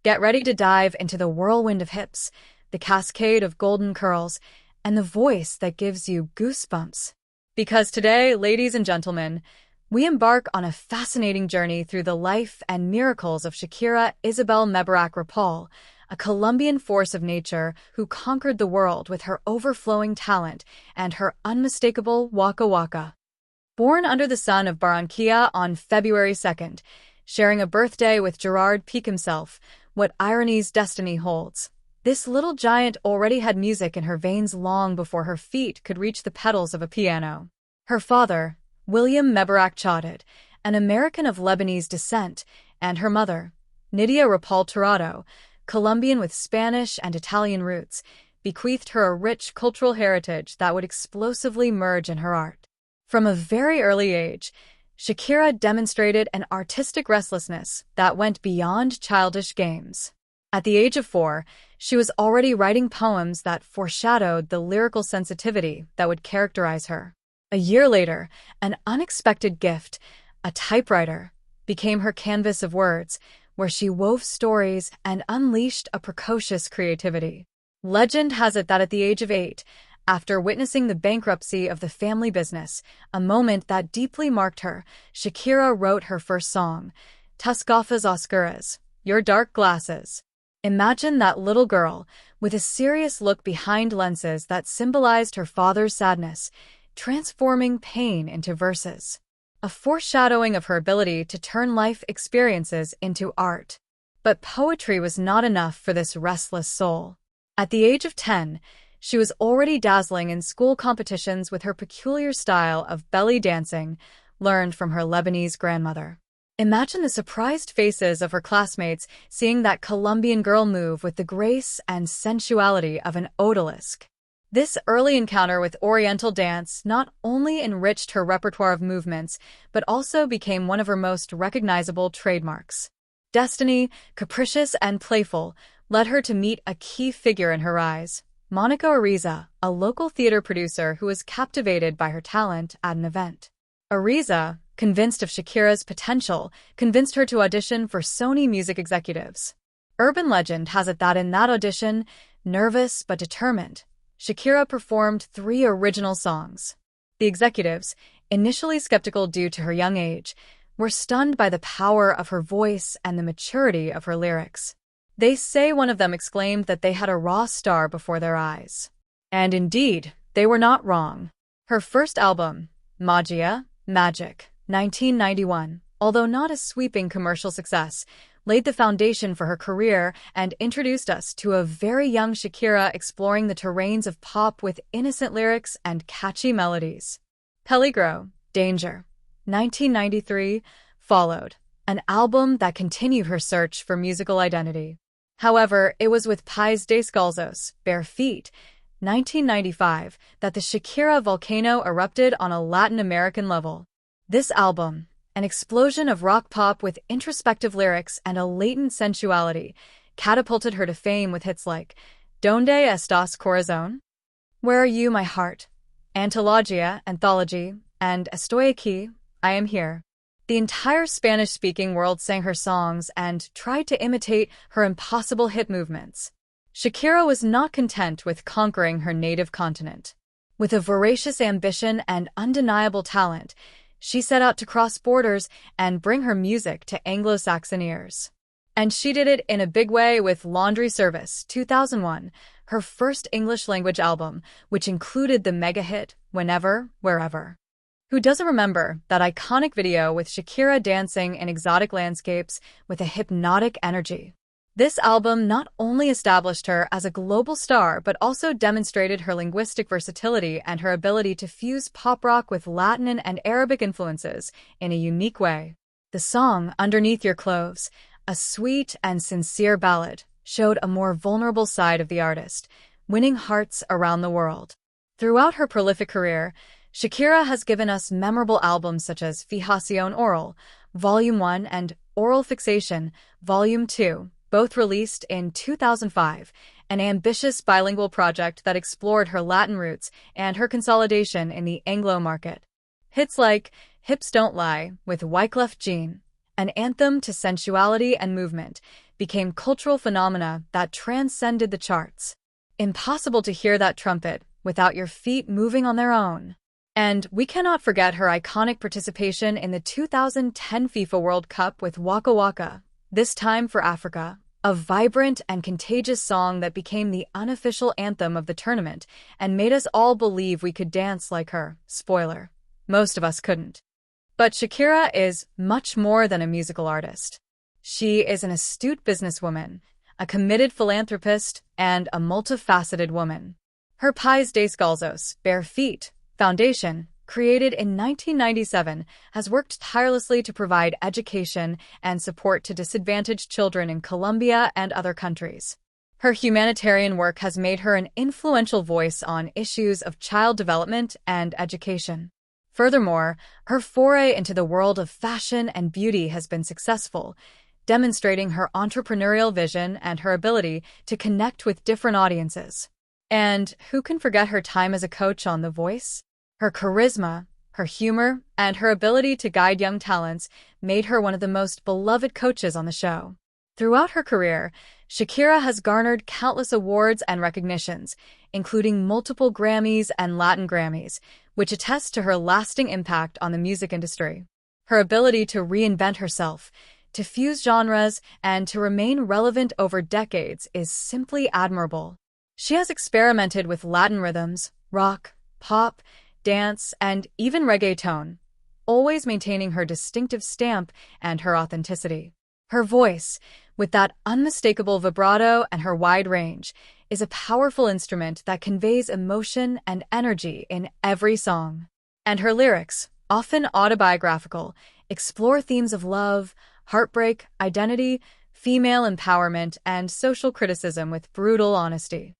Get ready to dive into the whirlwind of hips, the cascade of golden curls, and the voice that gives you goosebumps. Because today, ladies and gentlemen, we embark on a fascinating journey through the life and miracles of Shakira Isabel Mebarak Ripoll, a Colombian force of nature who conquered the world with her overflowing talent and her unmistakable Waka Waka. Born under the sun of Barranquilla on February 2nd, sharing a birthday with Gerard Piqué himself, what irony's destiny holds. This little giant already had music in her veins long before her feet could reach the pedals of a piano. Her father, William Mebarak Ripoll, an American of Lebanese descent, and her mother, Nydia Ripoll Tirado, Colombian with Spanish and Italian roots, bequeathed her a rich cultural heritage that would explosively merge in her art. From a very early age, Shakira demonstrated an artistic restlessness that went beyond childish games. At the age of 4, she was already writing poems that foreshadowed the lyrical sensitivity that would characterize her. A year later, an unexpected gift, a typewriter, became her canvas of words, where she wove stories and unleashed a precocious creativity. Legend has it that at the age of 8, after witnessing the bankruptcy of the family business, a moment that deeply marked her, Shakira wrote her first song, Tus gafas oscuras, Your Dark Glasses. Imagine that little girl, with a serious look behind lenses that symbolized her father's sadness, transforming pain into verses. A foreshadowing of her ability to turn life experiences into art. But poetry was not enough for this restless soul. At the age of 10, she was already dazzling in school competitions with her peculiar style of belly dancing, learned from her Lebanese grandmother. Imagine the surprised faces of her classmates seeing that Colombian girl move with the grace and sensuality of an odalisque. This early encounter with Oriental dance not only enriched her repertoire of movements, but also became one of her most recognizable trademarks. Destiny, capricious and playful, led her to meet a key figure in her rise, Monica Ariza, a local theater producer who was captivated by her talent at an event. Ariza, convinced of Shakira's potential, convinced her to audition for Sony Music executives. Urban legend has it that in that audition, nervous but determined, Shakira performed 3 original songs. The executives, initially skeptical due to her young age, were stunned by the power of her voice and the maturity of her lyrics. They say one of them exclaimed that they had a raw star before their eyes. And indeed, they were not wrong. Her first album, Magia, Magic, 1991, although not a sweeping commercial success, laid the foundation for her career and introduced us to a very young Shakira exploring the terrains of pop with innocent lyrics and catchy melodies. Peligro, Danger, 1993, followed, an album that continued her search for musical identity. However, it was with Pies Descalzos, Bare Feet, 1995, that the Shakira volcano erupted on a Latin American level. This album, an explosion of rock pop with introspective lyrics and a latent sensuality, catapulted her to fame with hits like Donde Estás Corazón? Where Are You, My Heart? Antología, Anthology, and Estoy Aquí, I Am Here. The entire Spanish-speaking world sang her songs and tried to imitate her impossible hit movements. Shakira was not content with conquering her native continent. With a voracious ambition and undeniable talent, she set out to cross borders and bring her music to Anglo-Saxon ears. And she did it in a big way with Laundry Service, 2001, her first English-language album, which included the mega-hit Whenever, Wherever. Who doesn't remember that iconic video with Shakira dancing in exotic landscapes with a hypnotic energy? This album not only established her as a global star but also demonstrated her linguistic versatility and her ability to fuse pop rock with Latin and Arabic influences in a unique way. The song Underneath Your Clothes, a sweet and sincere ballad, showed a more vulnerable side of the artist, winning hearts around the world. Throughout her prolific career, Shakira has given us memorable albums such as Fijación Oral, Volume 1 and Oral Fixation, Volume 2, both released in 2005, an ambitious bilingual project that explored her Latin roots and her consolidation in the Anglo market. Hits like Hips Don't Lie with Wyclef Jean, an anthem to sensuality and movement, became cultural phenomena that transcended the charts. Impossible to hear that trumpet without your feet moving on their own. And we cannot forget her iconic participation in the 2010 FIFA World Cup with Waka Waka, This Time for Africa, a vibrant and contagious song that became the unofficial anthem of the tournament and made us all believe we could dance like her. Spoiler: most of us couldn't. But Shakira is much more than a musical artist. She is an astute businesswoman, a committed philanthropist, and a multifaceted woman. Her Pais Descalzos, Bare Feet, Foundation, created in 1997, has worked tirelessly to provide education and support to disadvantaged children in Colombia and other countries. Her humanitarian work has made her an influential voice on issues of child development and education. Furthermore, her foray into the world of fashion and beauty has been successful, demonstrating her entrepreneurial vision and her ability to connect with different audiences. And who can forget her time as a coach on The Voice? Her charisma, her humor, and her ability to guide young talents made her one of the most beloved coaches on the show. Throughout her career, Shakira has garnered countless awards and recognitions, including multiple Grammys and Latin Grammys, which attest to her lasting impact on the music industry. Her ability to reinvent herself, to fuse genres, and to remain relevant over decades is simply admirable. She has experimented with Latin rhythms, rock, pop, dance, and even reggaeton, always maintaining her distinctive stamp and her authenticity. Her voice, with that unmistakable vibrato and her wide range, is a powerful instrument that conveys emotion and energy in every song. And her lyrics, often autobiographical, explore themes of love, heartbreak, identity, female empowerment, and social criticism with brutal honesty.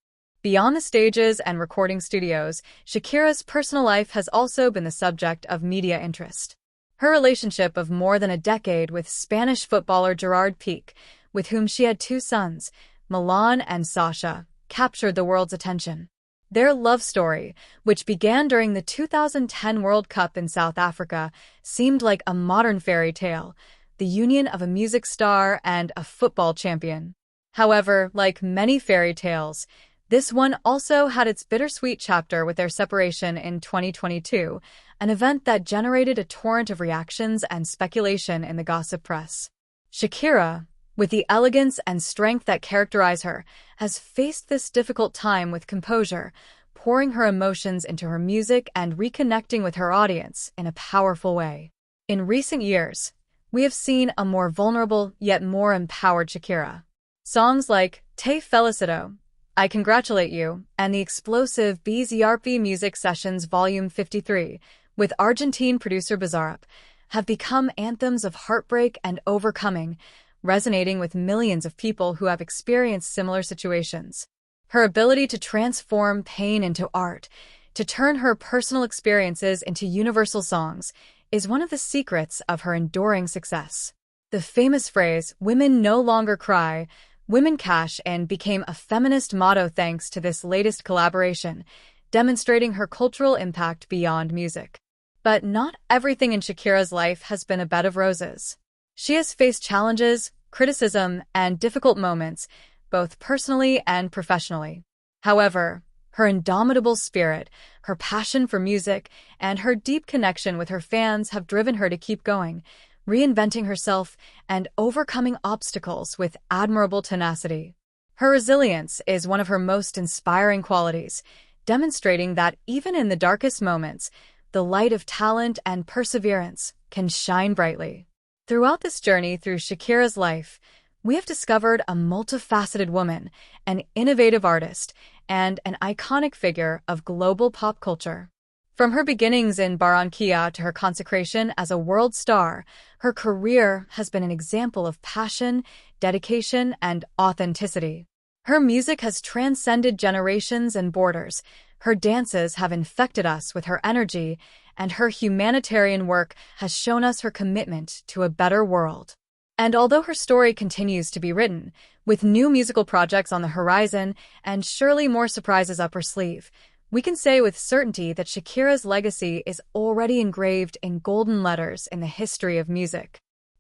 Beyond the stages and recording studios, Shakira's personal life has also been the subject of media interest. Her relationship of more than a decade with Spanish footballer Gerard Piqué, with whom she had 2 sons, Milan and Sasha, captured the world's attention. Their love story, which began during the 2010 World Cup in South Africa, seemed like a modern fairy tale, the union of a music star and a football champion. However, like many fairy tales, this one also had its bittersweet chapter with their separation in 2022, an event that generated a torrent of reactions and speculation in the gossip press. Shakira, with the elegance and strength that characterize her, has faced this difficult time with composure, pouring her emotions into her music and reconnecting with her audience in a powerful way. In recent years, we have seen a more vulnerable yet more empowered Shakira. Songs like Te Felicito, I Congratulate You, and the explosive BZRP Music Sessions Volume 53, with Argentine producer Bizarrap, have become anthems of heartbreak and overcoming, resonating with millions of people who have experienced similar situations. Her ability to transform pain into art, to turn her personal experiences into universal songs, is one of the secrets of her enduring success. The famous phrase, "Women no longer cry, women cash in," became a feminist motto thanks to this latest collaboration, demonstrating her cultural impact beyond music. But not everything in Shakira's life has been a bed of roses. She has faced challenges, criticism, and difficult moments, both personally and professionally. However, her indomitable spirit, her passion for music, and her deep connection with her fans have driven her to keep going, reinventing herself and overcoming obstacles with admirable tenacity. Her resilience is one of her most inspiring qualities, demonstrating that even in the darkest moments, the light of talent and perseverance can shine brightly. Throughout this journey through Shakira's life, we have discovered a multifaceted woman, an innovative artist, and an iconic figure of global pop culture. From her beginnings in Barranquilla to her consecration as a world star, her career has been an example of passion, dedication, and authenticity. Her music has transcended generations and borders. Her dances have infected us with her energy, and her humanitarian work has shown us her commitment to a better world. And although her story continues to be written, with new musical projects on the horizon and surely more surprises up her sleeve, we can say with certainty that Shakira's legacy is already engraved in golden letters in the history of music.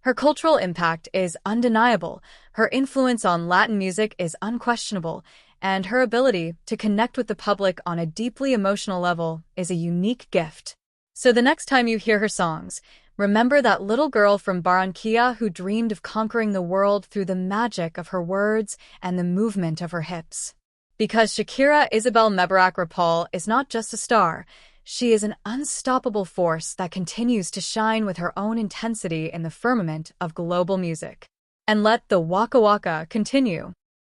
Her cultural impact is undeniable, her influence on Latin music is unquestionable, and her ability to connect with the public on a deeply emotional level is a unique gift. So the next time you hear her songs, remember that little girl from Barranquilla who dreamed of conquering the world through the magic of her words and the movement of her hips. Because Shakira Isabel Mebarak Ripoll is not just a star, she is an unstoppable force that continues to shine with her own intensity in the firmament of global music. And let the Waka Waka continue.